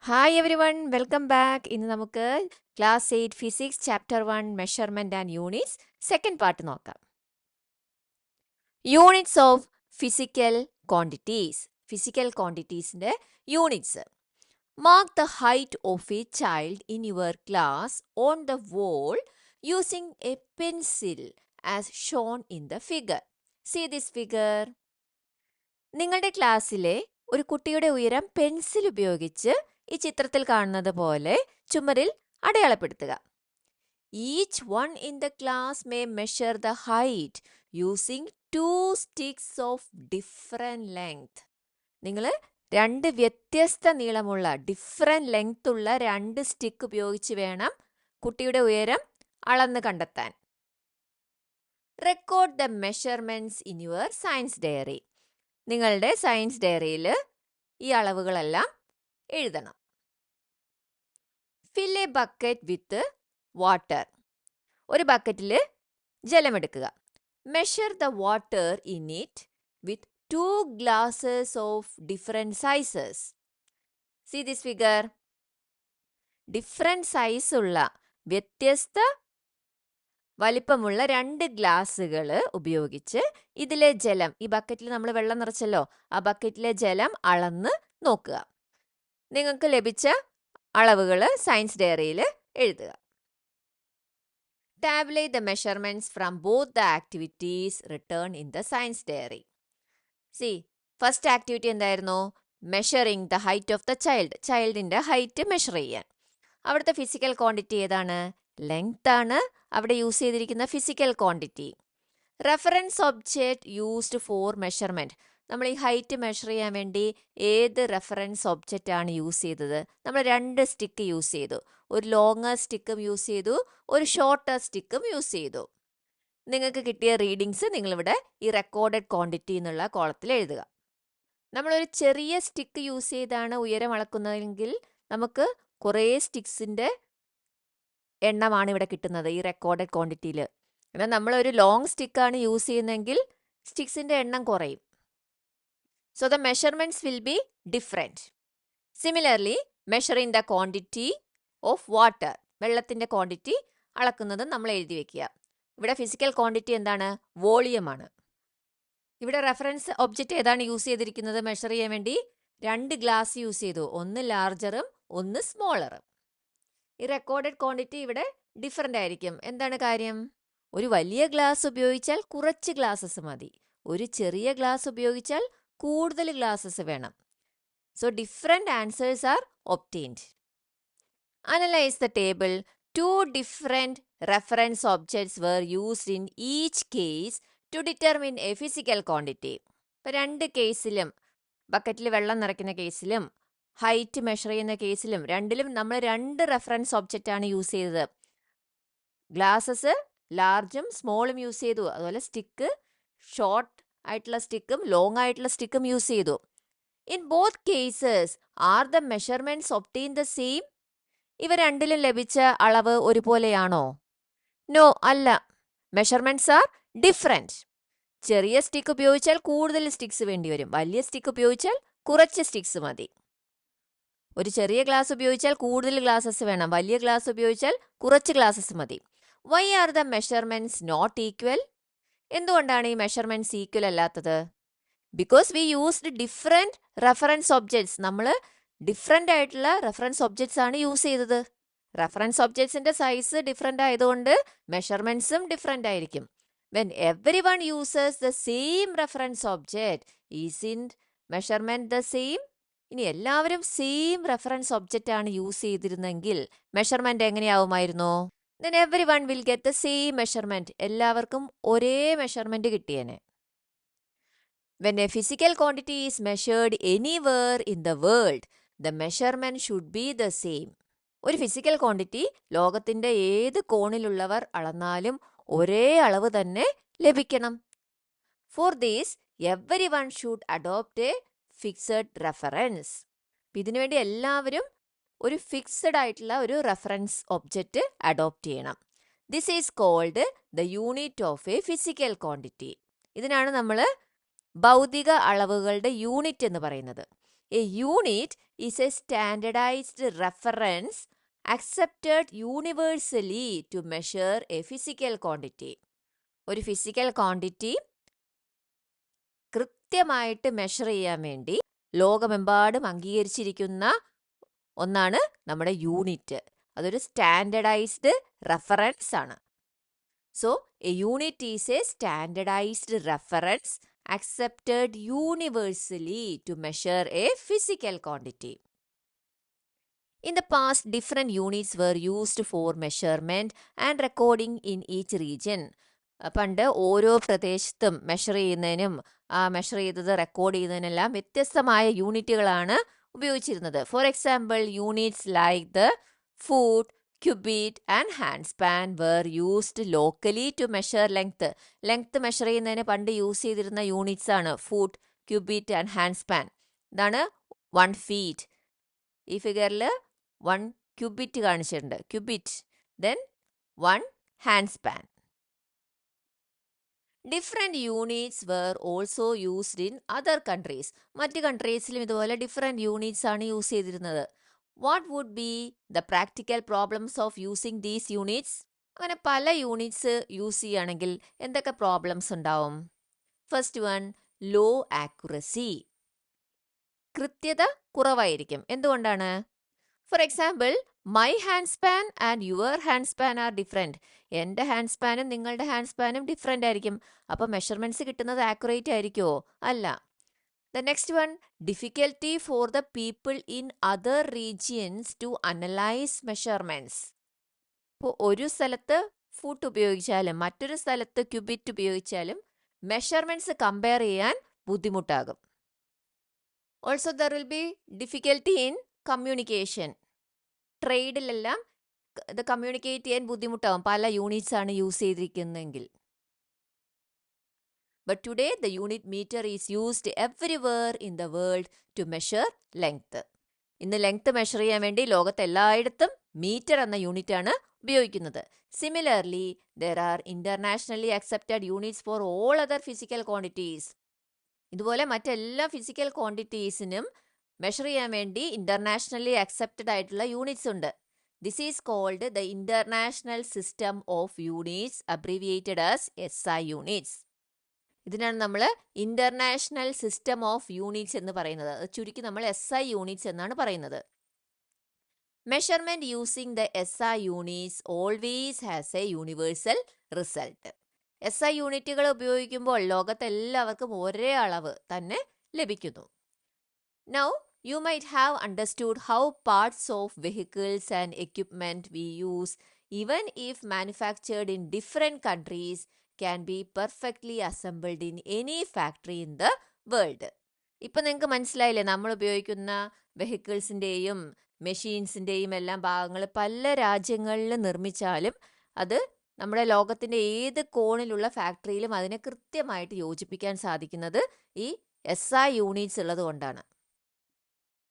Hi everyone, welcome back. ഇന്ന് നമുക്ക് class 8 physics chapter 1 measurement and units second part നോക്കാം. Units of physical quantities. Physical ക്വാണ്ടിറ്റീസിന്റെ units. Mark the height of a child in your class on the wall using a pencil as shown in the figure. See this figure. നിങ്ങളുടെ ക്ലാസ്സിലെ ഒരു കുട്ടിയുടെ ഉയരം pencil ഉപയോഗിച്ച് ഈ ചിത്രത്തിൽ കാണുന്നത് പോലെ ചുമരിൽ അടയാളപ്പെടുത്തുക. Each one in the class may measure the height using 2 sticks of different length. നിങ്ങൾ 2 വ്യത്യസ്ത നീളമുള്ള ഡിഫറെന്റ് ലെങ്ത് ഉള്ള 2 സ്റ്റിക്ക് ഉപയോഗിച്ച് വേണം കുട്ടിയുടെ ഉയരം അളന്ന് കണ്ടെത്താൻ. Record the measurements in your science diary. നിങ്ങളുടെ സയൻസ് ഡയറിയിൽ ഈ അളവുകളെല്ലാം എഴുതണം. Fill a bucket with water. ഒരു ബക്കറ്റിൽ ജലമെടുക്കുക. Measure the water in it with 2 glasses of different sizes. See this figure. Different size ഉള്ള വ്യത്യസ്ത വലിപ്പമുള്ള 2 ഗ്ലാസുകൾ ഉപയോഗിച്ച് ഇതിലെ ജലം, ഈ ബക്കറ്റിൽ നമ്മൾ വെള്ളം നിറച്ചല്ലോ, ആ ബക്കറ്റിലെ ജലം അളന്ന് നോക്കുക. നിങ്ങൾക്ക് ലഭിച്ച അളവുകൾ സയൻസ് ഡയറിയിൽ എഴുതുക. Tabulate the measurements from both the activities written in the science diary. See, first activity എന്തായിരുന്നു? Measuring the height of the child. ചൈൽഡിന്റെ ഹൈറ്റ് മെഷർ ചെയ്യാൻ. അവിടുത്തെ ഫിസിക്കൽ ക്വാണ്ടിറ്റി ഏതാണ്? ലെങ്ത് ആണ് അവിടെ യൂസ് ചെയ്തിരിക്കുന്ന physical quantity. Reference object used for measurement. നമ്മൾ ഈ ഹൈറ്റ് മെഷർ ചെയ്യാൻ വേണ്ടി ഏത് റെഫറൻസ് ഒബ്ജക്റ്റ് ആണ് യൂസ് ചെയ്തത്? നമ്മൾ 2 സ്റ്റിക്ക് യൂസ് ചെയ്തു. ഒരു ലോങ്ങർ സ്റ്റിക്കും യൂസ് ചെയ്തു, ഒരു ഷോർട്ടർ സ്റ്റിക്കും യൂസ് ചെയ്തു. നിങ്ങൾക്ക് കിട്ടിയ റീഡിങ്സ് നിങ്ങളിവിടെ ഈ റെക്കോർഡഡ് ക്വാണ്ടിറ്റി എന്നുള്ള കോളത്തിൽ എഴുതുക. നമ്മളൊരു ചെറിയ സ്റ്റിക്ക് യൂസ് ചെയ്താണ് ഉയരം അളക്കുന്നതെങ്കിൽ നമുക്ക് കുറേ സ്റ്റിക്സിന്റെ എണ്ണമാണ് ഇവിടെ കിട്ടുന്നത് ഈ റെക്കോർഡഡ് ക്വാണ്ടിറ്റിയിൽ. എന്നാൽ നമ്മളൊരു ലോങ് സ്റ്റിക്കാണ് യൂസ് ചെയ്യുന്നതെങ്കിൽ സ്റ്റിക്സിന്റെ എണ്ണം കുറയും. So the measurements will be different. Similarly, measuring the quantity of water. വെള്ളത്തിന്റെ ക്വാണ്ടിറ്റി അളക്കുന്നത് നമ്മൾ എഴുതി വെക്കുക. ഇവിടെ ഫിസിക്കൽ ക്വാണ്ടിറ്റി എന്താണ്? വോളിയമാണ്. ഇവിടെ റെഫറൻസ് ഒബ്ജക്റ്റ് ഏതാണ് യൂസ് ചെയ്തിരിക്കുന്നത് മെഷർ ചെയ്യാൻ വേണ്ടി? 2 ഗ്ലാസ് യൂസ് ചെയ്തു, ഒന്ന് ലാർജറും ഒന്ന് സ്മോളറും. ഈ റെക്കോർഡഡ് ക്വാണ്ടിറ്റി ഇവിടെ ഡിഫറെൻ്റ് ആയിരിക്കും. എന്താണ് കാര്യം? ഒരു വലിയ ഗ്ലാസ് ഉപയോഗിച്ചാൽ കുറച്ച് ഗ്ലാസസ് മതി, ഒരു ചെറിയ ഗ്ലാസ് ഉപയോഗിച്ചാൽ കൂടുതൽ ഗ്ലാസസ് വേണം. So different answers are obtained. Analyse the table. 2 different reference objects were used in each case to determine a physical quantity. ഇപ്പം 2 കേസിലും, ബക്കറ്റിൽ വെള്ളം നിറയ്ക്കുന്ന കേസിലും ഹൈറ്റ് മെഷർ ചെയ്യുന്ന കേസിലും രണ്ടിലും നമ്മൾ 2 റെഫറൻസ് ഒബ്ജക്റ്റ് ആണ് യൂസ് ചെയ്തത്. ഗ്ലാസസ് ലാർജും സ്മോളും യൂസ് ചെയ്തു. അതുപോലെ സ്റ്റിക്ക് ഷോർട്ട് ആയിട്ടുള്ള സ്റ്റിക്കും ലോങ് ആയിട്ടുള്ള സ്റ്റിക്കും യൂസ് ചെയ്തു. In both cases R the measurements obtain the same. ഇവ രണ്ടിലും ലഭിച്ച അളവ് ഒരുപോലെയാണോ? നോ, അല്ല. Measurements are different. ചെറിയ സ്റ്റിക്ക് ഉപയോഗിച്ചാൽ കൂടുതൽ സ്റ്റിക്സ് വേണ്ടി വരും, വലിയ സ്റ്റിക്ക് ഉപയോഗിച്ചാൽ കുറച്ച് സ്റ്റിക്സ് മതി. ഒരു ചെറിയ ഗ്ലാസ് ഉപയോഗിച്ചാൽ കൂടുതൽ ഗ്ലാസസ് വേണം, വലിയ ഗ്ലാസ് ഉപയോഗിച്ചാൽ കുറച്ച് ഗ്ലാസസ് മതി. Why are the measurements not equal? എന്തുകൊണ്ടാണ് ഈ മെഷർമെന്റ്സ് ഈക്വൽ അല്ലാത്തത്? Because we used different reference objects. നമ്മൾ ഡിഫറെന്റ് ആയിട്ടുള്ള റെഫറൻസ് ഒബ്ജക്ട്സ് ആണ് യൂസ് ചെയ്തത്. റെഫറൻസ് ഒബ്ജക്ട്സിന്റെ സൈസ് ഡിഫറെന്റ് ആയതുകൊണ്ട് മെഷർമെന്റ്സും ഡിഫറെന്റ് ആയിരിക്കും. When everyone uses the same reference object, is in measurement the same? ഇനി എല്ലാവരും സെയിം റെഫറൻസ് ഒബ്ജക്റ്റ് ആണ് യൂസ് ചെയ്തിരുന്നെങ്കിൽ മെഷർമെന്റ് എങ്ങനെയാവുമായിരുന്നു? Then everyone will get the same measurement. എല്ലാവർക്കും ഒരേ measurement കിട്ടിയേനെ. When a physical quantity is measured anywhere in the world, the measurement should be the same. ഒരു physical quantity ലോകത്തിന്റെ ഏത് കോണിലുള്ളവർ അളന്നാലും ഒരേ അളവ് തന്നെ ലഭിക്കണം. For this, everyone should adopt a fixed reference. ഇതിനുവേണ്ടി എല്ലാവരും ഒരു ഫിക്സഡ് ആയിട്ടുള്ള ഒരു റെഫറൻസ് ഒബ്ജക്റ്റ് അഡോപ്റ്റ് ചെയ്യണം. This is called the unit of a physical quantity. ഇതിനാണ് നമ്മൾ ഭൗതിക അളവുകളുടെ യൂണിറ്റ് എന്ന് പറയുന്നത്. A unit is a standardized reference accepted universally to measure a physical quantity. ഒരു ഫിസിക്കൽ ക്വാണ്ടിറ്റി കൃത്യമായിട്ട് മെഷർ ചെയ്യാൻ വേണ്ടി ലോകമെമ്പാടും അംഗീകരിച്ചിരിക്കുന്ന ഒന്നാണ് നമ്മുടെ യൂണിറ്റ്. അതൊരു സ്റ്റാൻഡർഡൈസ്ഡ് റെഫറൻസ് ആണ്. So a unit is a standardised reference accepted universally to measure a physical quantity. In the past, different units were used for measurement and recording in each region. പണ്ട് ഓരോ പ്രദേശത്തും measure ചെയ്യുന്നതിനും ആ measure ചെയ്തത് record ചെയ്യുന്നതിനെല്ലാം വ്യത്യസ്തമായ യൂണിറ്റുകളാണ് ഉപയോഗിച്ചിരുന്നത്. For example, units like the foot, cubit and hand span were used locally to measure length. Length measure ചെയ്യുന്നതിന് പണ്ട് യൂസ് ചെയ്തിരുന്ന യൂണിറ്റ്സ് ആണ് foot, cubit and hand span. ഇതാണ് 1 feet. ഈ ഫിഗറിൽ 1 ക്യൂബിറ്റ് കാണിച്ചിട്ടുണ്ട്, cubit. Then 1 hand span. Different units were also used in other countries. മറ്റ് കൺട്രീസിലും ഇതുപോലെ ഡിഫറെൻറ്റ് യൂണിറ്റ്സ് ആണ് യൂസ് ചെയ്തിരുന്നത്. What would be the practical problems of using these units? അങ്ങനെ പല യൂണിറ്റ്സ് യൂസ് ചെയ്യുകയാണെങ്കിൽ എന്തൊക്കെ പ്രോബ്ലംസ് ഉണ്ടാവും? First one, low accuracy. കൃത്യത കുറവായിരിക്കും. എന്തുകൊണ്ടാണ്? For example, my hand span and your hand span are different. എൻ്റെ ഹാൻഡ് സ്പാനും നിങ്ങളുടെ ഹാൻഡ് സ്പാനും ഡിഫറെൻ്റ് ആയിരിക്കും. അപ്പോൾ മെഷർമെൻറ്റ്സ് കിട്ടുന്നത് ആക്യുറേറ്റ് ആയിരിക്കുമോ? അല്ല. The next one, difficulty for the people in other regions to analyze measurements. ഇപ്പോൾ ഒരു സ്ഥലത്ത് ഫുട്ട് ഉപയോഗിച്ചാലും മറ്റൊരു സ്ഥലത്ത് ക്യൂബിറ്റ് ഉപയോഗിച്ചാലും മെഷർമെൻറ്റ്സ് കമ്പയർ ചെയ്യാൻ ബുദ്ധിമുട്ടാകും. Also there will be difficulty in communication. ട്രേഡിലെല്ലാം ഇത് കമ്മ്യൂണിക്കേറ്റ് ചെയ്യാൻ ബുദ്ധിമുട്ടാകും പല യൂണിറ്റ്സ് ആണ് യൂസ് ചെയ്തിരിക്കുന്നതെങ്കിൽ. But today the unit meter is used everywhere in the world to measure length. ഇന്ന് ലെങ്ത് മെഷർ ചെയ്യാൻ വേണ്ടി ലോകത്ത് എല്ലായിടത്തും മീറ്റർ എന്ന യൂണിറ്റ് ആണ് ഉപയോഗിക്കുന്നത്. Similarly, there are internationally accepted units for all other physical quantities. ഇതുപോലെ മറ്റെല്ലാ ഫിസിക്കൽ ക്വാണ്ടിറ്റീസിനും മെഷർ ചെയ്യാൻ വേണ്ടി ഇന്റർനാഷണലി അക്സെപ്റ്റഡ് ആയിട്ടുള്ള യൂണിറ്റ്സ് ഉണ്ട്. This is called the International System of Units, abbreviated as SI units. ഇതിനാണ് നമ്മൾ ഇന്റർനാഷണൽ സിസ്റ്റം ഓഫ് യൂണിറ്റ്സ് എന്ന് പറയുന്നത്. ചുരുക്കി നമ്മൾ SI യൂണിറ്റ്സ് എന്നാണ് പറയുന്നത്. Measurement using the SI units always has A universal result. SI യൂണിറ്റുകൾ ഉപയോഗിക്കുമ്പോൾ ലോകത്തെല്ലാവർക്കും ഒരേ അളവ് തന്നെ ലഭിക്കുന്നു. Now, you might have understood how parts of vehicles and equipment we use, even if manufactured in different countries, can be perfectly assembled in any factory in the world. ഇപ്പം നിങ്ങൾക്ക് മനസ്സിലായില്ലേ, നമ്മൾ ഉപയോഗിക്കുന്ന വെഹിക്കിൾസിൻ്റെയും മെഷീൻസിൻ്റെയും എല്ലാം ഭാഗങ്ങൾ പല രാജ്യങ്ങളിൽ നിർമ്മിച്ചാലും അത് നമ്മുടെ ലോകത്തിൻ്റെ ഏത് കോണിലുള്ള ഫാക്ടറിയിലും അതിനെ കൃത്യമായിട്ട് യോജിപ്പിക്കാൻ സാധിക്കുന്നത് ഈ SI യൂണിറ്റ്സ് ഉള്ളത് കൊണ്ടാണ്.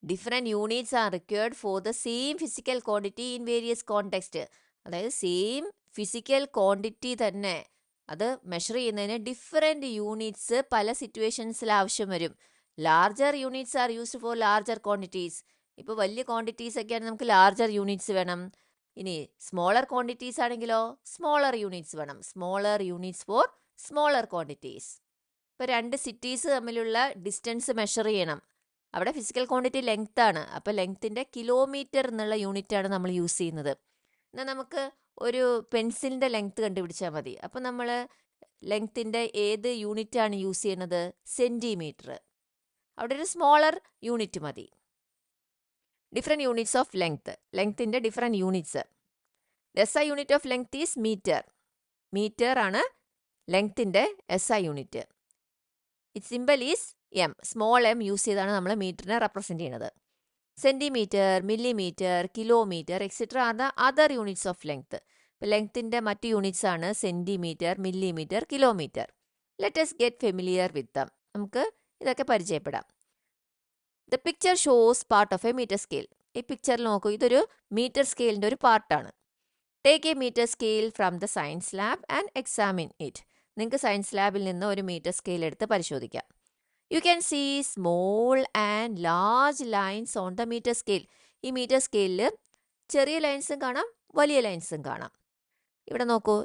Different units are required for the same physical quantity in various context. അതായത് സെയിം ഫിസിക്കൽ ക്വാണ്ടിറ്റി തന്നെ അത് മെഷർ ചെയ്യുന്നതിന് ഡിഫറെൻറ്റ് യൂണിറ്റ്സ് പല സിറ്റുവേഷൻസിൽ ആവശ്യം വരും. Larger units are used for larger quantities. ഇപ്പോൾ വലിയ ക്വാണ്ടിറ്റീസ് ഒക്കെയാണ് നമുക്ക് ലാർജർ യൂണിറ്റ്സ് വേണം. ഇനി സ്മോളർ ക്വാണ്ടിറ്റീസ് ആണെങ്കിലോ സ്മോളർ യൂണിറ്റ്സ് വേണം. Smaller units four smaller quantities. ഇപ്പോൾ 2 സിറ്റീസ് തമ്മിലുള്ള ഡിസ്റ്റൻസ് മെഷർ ചെയ്യണം. അവിടെ ഫിസിക്കൽ ക്വാണ്ടിറ്റി ലെങ്ത് ആണ്. അപ്പോൾ ലെങ്ത്തിൻ്റെ കിലോമീറ്റർ എന്നുള്ള യൂണിറ്റാണ് നമ്മൾ യൂസ് ചെയ്യുന്നത്. എന്നാൽ നമുക്ക് ഒരു പെൻസിലിൻ്റെ ലെങ്ത് കണ്ടുപിടിച്ചാൽ മതി. അപ്പോൾ നമ്മൾ ലെങ്ത്തിൻ്റെ ഏത് യൂണിറ്റാണ് യൂസ് ചെയ്യുന്നത്? സെൻറ്റിമീറ്റർ. അവിടെ ഒരു സ്മോളർ യൂണിറ്റ് മതി. ഡിഫറെൻറ്റ് യൂണിറ്റ്സ് ഓഫ് ലെങ്ത്, ലെങ്ത്തിൻ്റെ different units. SI unit of length is metre. Metre ആണ് ലെങ്ത്തിൻ്റെ SI unit. It symbol is M. Small m use ചെയ്താണ് നമ്മൾ മീറ്ററിനെ റെപ്രസെൻറ്റ് ചെയ്യുന്നത്. Centimetre, millimetre, kilometre etcetera are the other units of length. ഇപ്പോൾ ലെങ്ത്തിൻ്റെ മറ്റ് യൂണിറ്റ്സ് ആണ് centimetre, millimetre, kilometre. Let us get familiar with them. നമുക്ക് ഇതൊക്കെ പരിചയപ്പെടാം. The picture shows part of A meter scale. ഈ പിക്ചറിൽ നോക്കൂ, ഇതൊരു മീറ്റർ സ്കെയിലിൻ്റെ ഒരു പാർട്ടാണ്. Take a meter scale from the science lab and examine it. നിങ്ങൾക്ക് സയൻസ് ലാബിൽ നിന്ന് ഒരു മീറ്റർ സ്കെയിൽ എടുത്ത് പരിശോധിക്കാം. You can see small and large lines on the meter scale. ഈ മീറ്റർ സ്കെയിലിൽ ചെറിയ ലൈൻസും കാണാം, വലിയ ലൈൻസും കാണാം. ഇവിടെ നോക്കൂ,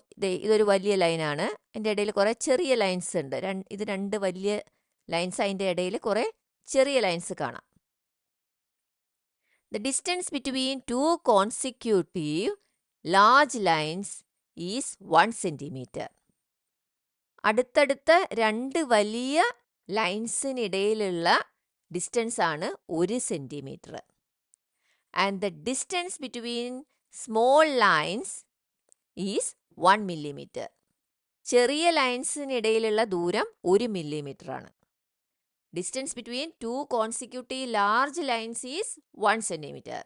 ഇതൊരു വലിയ ലൈനാണ്. അതിൻ്റെ ഇടയിൽ കുറേ ചെറിയ ലൈൻസ് ഉണ്ട്. ഇത് രണ്ട് വലിയ ലൈൻസ്, അതിൻ്റെ ഇടയിൽ കുറേ ചെറിയ ലൈൻസ് കാണാം. The distance between two consecutive large lines is 1 centimeter. അടുത്തടുത്ത രണ്ട് വലിയ ലൈൻസിനിടയിലുള്ള ഡിസ്റ്റൻസ് ആണ് 1 centimetre. And the distance between small lines is 1 millimeter. ചെറിയ ലൈൻസിനിടയിലുള്ള ദൂരം 1 millimeter ആണ്. Distance between two consecutive large lines is 1 centimeter.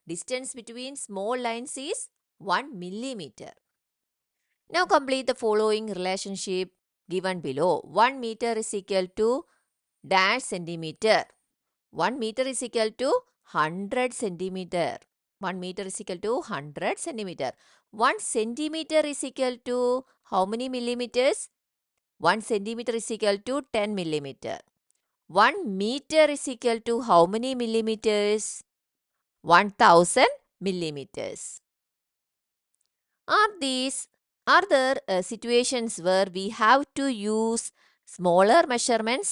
Distance between small lines is 1 millimeter. Now complete the following relationship given below. 1 meter is equal to dash centimeter. 1 meter is equal to 100 centimeter. 1 meter is equal to 100 centimeter. 1 centimeter is equal to how many millimeters? 1 centimeter is equal to 10 millimeter. 1 meter is equal to how many millimeters? 1000 millimeters. Are there situations where we have to use smaller measurements?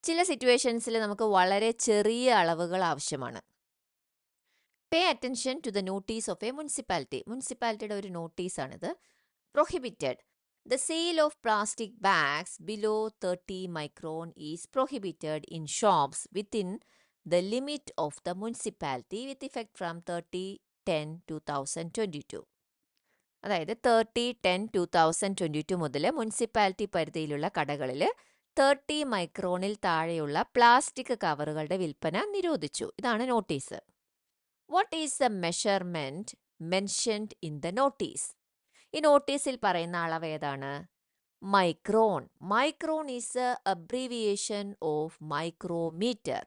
ചില സിറ്റുവേഷൻസിൽ നമുക്ക് വളരെ ചെറിയ അളവുകൾ ആവശ്യമാണ്. Pay attention to the notice of a municipality. മുനിസിപ്പാലിറ്റിയുടെ ഒരു നോട്ടീസാണിത്. Prohibited. The sale of plastic bags below 30 micron is prohibited in shops within the limit of the municipality with effect from 30/10/2022. അതായത് 30/10/2022 മുതൽ മുനിസിപ്പാലിറ്റി പരിധിയിലുള്ള കടകളിൽ 30 മൈക്രോണിൽ താഴെയുള്ള പ്ലാസ്റ്റിക് കവറുകളുടെ വിൽപ്പന നിരോധിച്ചു. ഇതാണ് notice. What is the measurement mentioned in the notice? ഈ നോട്ടീസിൽ പറയുന്ന അളവ് ഏതാണ്? Micron. Micron is a abbreviation of micrometre.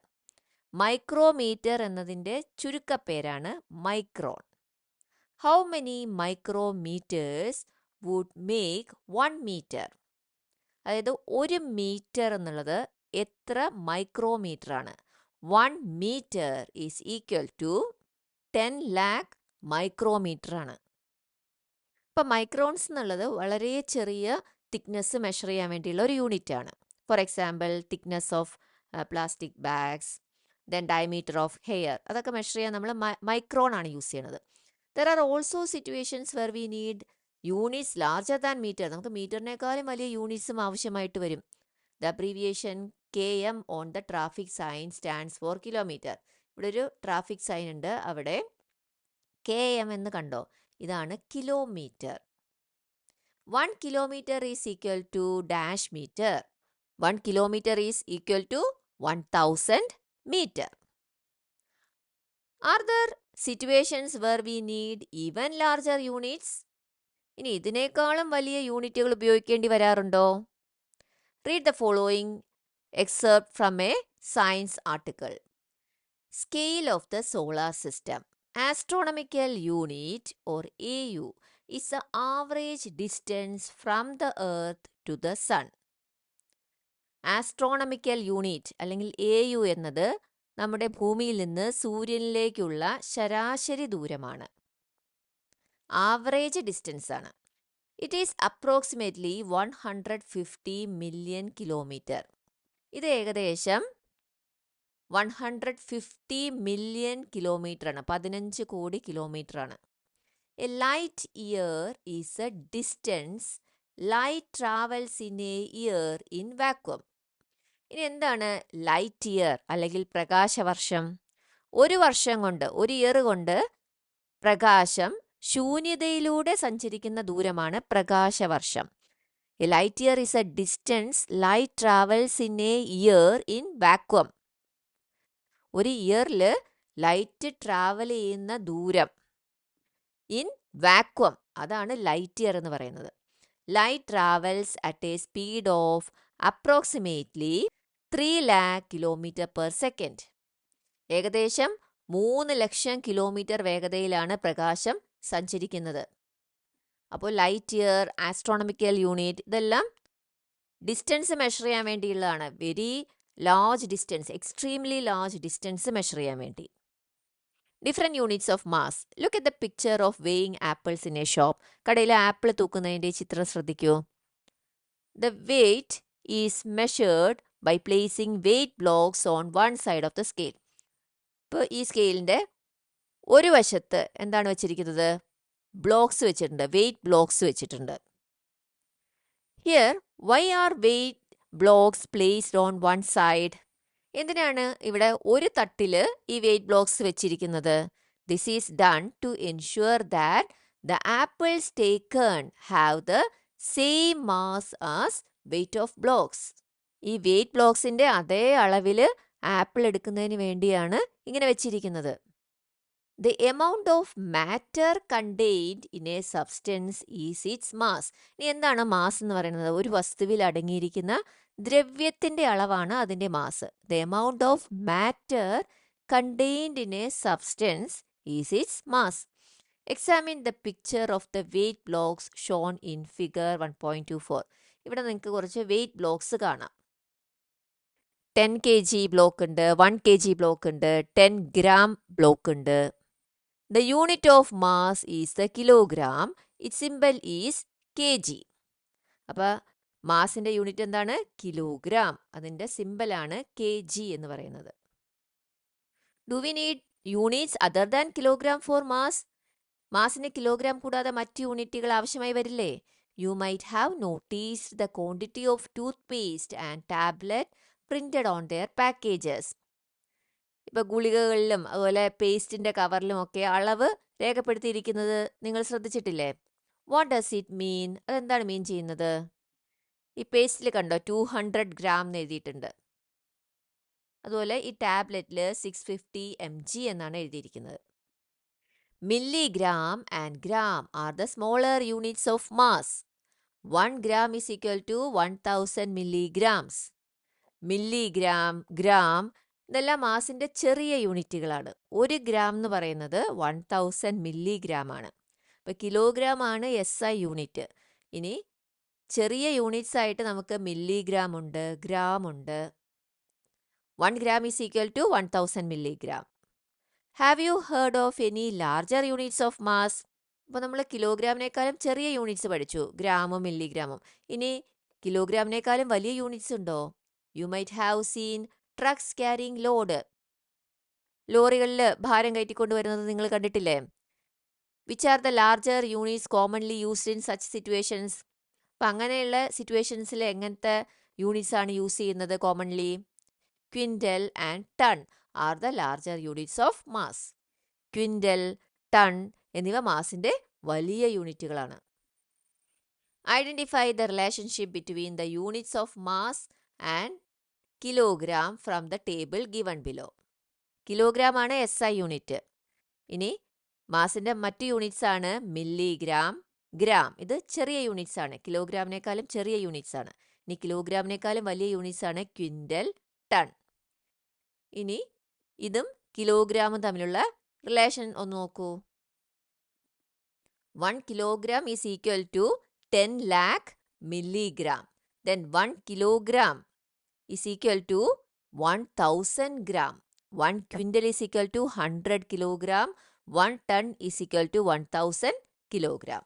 Micrometre എന്നതിൻ്റെ ചുരുക്കപ്പേരാണ് micron. How many micrometres would make 1 meter? അതായത് 1 meter എന്നുള്ളത് എത്ര മൈക്രോമീറ്റർ ആണ്? 1 meter is equal to 10 lakh micrometer ആണ്. ഇപ്പം മൈക്രോൺസ് എന്നുള്ളത് വളരെ ചെറിയ തിക്നെസ് മെഷർ ചെയ്യാൻ വേണ്ടിയുള്ള ഒരു യൂണിറ്റ് ആണ്. For example thickness of plastic bags, then diameter of hair, അതൊക്കെ മെഷർ ചെയ്യാൻ നമ്മൾ മൈക്രോൺ ആണ് യൂസ് ചെയ്യണത്. There are also situations where we need units larger than meter. നമുക്ക് മീറ്ററിനേക്കാളും വലിയ യൂണിറ്റ്സും ആവശ്യമായിട്ട് വരും. The abbreviation KM on the traffic sign stands for kilometer. ഇവിടെ ഒരു ട്രാഫിക് സൈൻ ഉണ്ട്, അവിടെ KM എന്ന് കണ്ടോ? ഇതാണ് kilometre. 1 kilometer is equal to dash meter. 1 kilometer is equal to 1000 meter. Are there situations where we need even larger units? ഇനി ഇതിനേക്കാളും വലിയ യൂണിറ്റുകൾ ഉപയോഗിക്കേണ്ടി വരാറുണ്ടോ? Read the following excerpt from a science article. Scale of the solar system. Astronomical unit or AU is the average distance from the earth to the sun. Astronomical unit അല്ലെങ്കിൽ AU എന്നത് നമ്മുടെ ഭൂമിയിൽ നിന്ന് സൂര്യനിലേക്കുള്ള ശരാശരി ദൂരമാണ്. ആവറേജ് ഡിസ്റ്റൻസ് ആണ്. It is approximately 150 million kilometer. ഇത് ഏകദേശം 150 million kilometer ആണ്. 15 കോടി കിലോമീറ്റർ ആണ്. A light year is a distance light travels in a year in vacuum. ഇനി എന്താണ് ലൈറ്റ് ഇയർ അല്ലെങ്കിൽ പ്രകാശവർഷം? ഒരു വർഷം കൊണ്ട്, ഒരു ഇയർ കൊണ്ട് പ്രകാശം ശൂന്യതയിലൂടെ സഞ്ചരിക്കുന്ന ദൂരമാണ് പ്രകാശവർഷം. A light year is a distance light travels in a year in vacuum. ഒരു ഇയറിൽ ലൈറ്റ് ട്രാവൽ ചെയ്യുന്ന ദൂരം ഇൻ വാക്വം, അതാണ് ലൈറ്റ് ഇയർ എന്ന് പറയുന്നത്. Light travels at a speed of approximately 3 lakh kilometer per second. ഏകദേശം 3 ലക്ഷം കിലോമീറ്റർ വേഗതയിലാണ് പ്രകാശം സഞ്ചരിക്കുന്നത്. അപ്പോൾ ലൈറ്റ് ഇയർ, ആസ്ട്രോണമിക്കൽ യൂണിറ്റ്, ഇതെല്ലാം ഡിസ്റ്റൻസ് മെഷർ ചെയ്യാൻ വേണ്ടിയുള്ളതാണ്. Very large distance, extremely large distance measure ചെയ്യാൻ വേണ്ടി. Different units of mass. Look at the picture of weighing apples in a shop. കടയിൽ ആപ്പിൾ തൂക്കുന്നതിൻ്റെ ചിത്രം ശ്രദ്ധിക്കൂ. The weight is measured by placing weight blocks on one side of the scale. ഇപ്പോൾ ഈ സ്കെയിലിൻ്റെ ഒരു വശത്ത് എന്താണ് വെച്ചിരിക്കുന്നത്? ബ്ലോക്സ് വെച്ചിട്ടുണ്ട്, വെയ്റ്റ് ബ്ലോക്സ് വെച്ചിട്ടുണ്ട്. Here why R weight blocks placed on one side? എന്തിനാണ് ഇവിടെ ഒരു തട്ടിൽ ഈ വെയ്റ്റ് ബ്ലോക്സ് വെച്ചിരിക്കുന്നത്? This is done to ensure that the apples taken have the same mass as weight of blocks. ഈ weight ബ്ലോക്സിൻ്റെ അതേ അളവിൽ ആപ്പിൾ എടുക്കുന്നതിന് വേണ്ടിയാണ് ഇങ്ങനെ വെച്ചിരിക്കുന്നത്. The amount of matter contained in a substance is its mass. ഇനി എന്താണ് മാസ് എന്ന് പറയുന്നത്? ഒരു വസ്തുവിൽ അടങ്ങിയിരിക്കുന്ന ദ്രവ്യത്തിൻ്റെ അളവാണ് അതിൻ്റെ mass. The amount of matter contained in a substance is its mass. Examine the picture of the weight blocks shown in figure 1.24. ഇവിടെ നിങ്ങൾക്ക് കുറച്ച് വെയ്റ്റ് ബ്ലോക്സ് കാണാം. 10 kg ബ്ലോക്ക് ഉണ്ട്, 1 kg ബ്ലോക്ക് ഉണ്ട്, 10 gram ബ്ലോക്ക് ഉണ്ട്. The unit of mass is the kilogram. Its symbol is kg. അപ്പോൾ മാസിൻ്റെ unit എന്താണ്? Kilogram. അതിൻ്റെ സിമ്പലാണ് kg എന്ന് പറയുന്നത്. Do we need units other than kilogram for mass? മാസിന് കിലോഗ്രാം കൂടാതെ മറ്റ് യൂണിറ്റുകൾ ആവശ്യമായി വരില്ലേ? You might have noticed the quantity of toothpaste and tablet printed on their packages. ഇപ്പോൾ ഗുളികകളിലും അതുപോലെ പേസ്റ്റിൻ്റെ കവറിലും ഒക്കെ അളവ് രേഖപ്പെടുത്തിയിരിക്കുന്നത് നിങ്ങൾ ശ്രദ്ധിച്ചിട്ടില്ലേ? What does it mean? അതെന്താണ് മീൻ ചെയ്യുന്നത്? ഈ പേസ്റ്റിൽ കണ്ടോ 200 gram എന്ന് എഴുതിയിട്ടുണ്ട്. അതുപോലെ ഈ ടാബ്ലറ്റിൽ 650 mg എന്നാണ് എഴുതിയിരിക്കുന്നത്. Milligram and gram are the smaller units of mass. 1 gram is equal to 1000 milligrams. Milligram, gram ഇതെല്ലാം മാസിൻ്റെ ചെറിയ യൂണിറ്റുകളാണ്. 1 gram എന്ന് പറയുന്നത് 1000 milligram ആണ്. അപ്പോൾ കിലോഗ്രാം ആണ് SI യൂണിറ്റ്. ഇനി ചെറിയ യൂണിറ്റ്സ് ആയിട്ട് നമുക്ക് മില്ലിഗ്രാം ഉണ്ട്, ഗ്രാം ഉണ്ട്. 1 gram is equal to 1000 milligram. Have you heard of any larger units of mass? അപ്പോൾ നമ്മൾ കിലോഗ്രാമിനേക്കാളും ചെറിയ യൂണിറ്റ്സ് പഠിച്ചു, ഗ്രാമും മില്ലിഗ്രാമും. ഇനി കിലോഗ്രാമിനേക്കാളും വലിയ യൂണിറ്റ്സ് ഉണ്ടോ? You might have seen trucks carrying load. ലോറികളിൽ ഭാരം കയറ്റിക്കൊണ്ട് വരുന്നത് നിങ്ങൾ കണ്ടിട്ടില്ലേ? Which are the larger units commonly used in such situations? അപ്പം അങ്ങനെയുള്ള സിറ്റുവേഷൻസിൽ എങ്ങനത്തെ യൂണിറ്റ്സ് ആണ് യൂസ് ചെയ്യുന്നത് commonly? Quintal and ton are the larger units of mass. Quintal, ton എന്നിവ മാസിൻ്റെ വലിയ യൂണിറ്റുകളാണ്. Identify the relationship between the units of mass and kilogram from the table given below. Kilogram ആണ് SI യൂണിറ്റ്. ഇനി മാസിൻ്റെ മറ്റ് units ആണ് milligram, gram. ഇത് ചെറിയ യൂണിറ്റ്സ് ആണ്, കിലോഗ്രാമിനേക്കാളും ചെറിയ യൂണിറ്റ്സ് ആണ്. ഇനി കിലോഗ്രാമിനേക്കാളും വലിയ യൂണിറ്റ്സ് ആണ് ക്വിൻ്റൽ, ടൺ. ഇനി ഇതും കിലോഗ്രാമും തമ്മിലുള്ള റിലേഷൻ ഒന്ന് നോക്കൂ. 1 kilogram is equal to 10 lakh milligram. Then 1 kilogram is equal to 1000 gram. 1 quintal is equal to 100 kilogram. 1 ton is equal to 1000 kilogram.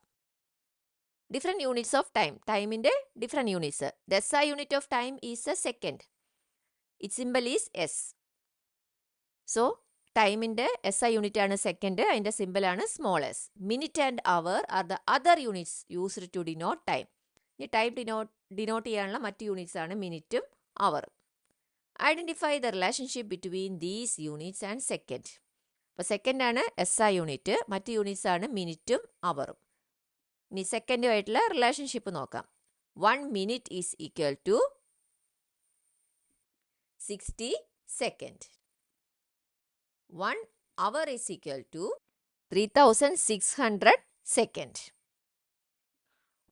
Different units of time. Time in the different units. The SI unit of time is a second. Its symbol is S. So, time in the SI unit ആണ് second. അതിൻ്റെ symbol ആണ് small s. Minute and hour are the other units used to denote time. ഈ time denote ചെയ്യാനുള്ള മറ്റ് units ആണ് മിനിറ്റും അവറും. Identify the relationship between these units and second. അപ്പോൾ സെക്കൻഡ് ആണ് SI യൂണിറ്റ്, മറ്റ് യൂണിറ്റ്സ് ആണ് മിനിറ്റും അവറും. ഇനി സെക്കൻഡുമായിട്ടുള്ള റിലേഷൻഷിപ്പ് നോക്കാം. 1 minute is equal to 60 seconds. 1 hour is equal to 3600 seconds.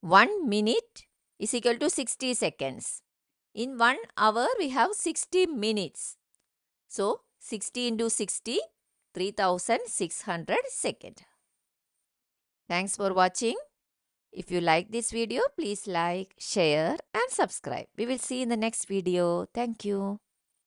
1 minute is equal to 60 seconds. In 1 hour, we have 60 minutes. So, 60 into 60, 3600 seconds. Thanks for watching. If you like this video, please like, share and subscribe. We will see you in the next video. Thank you.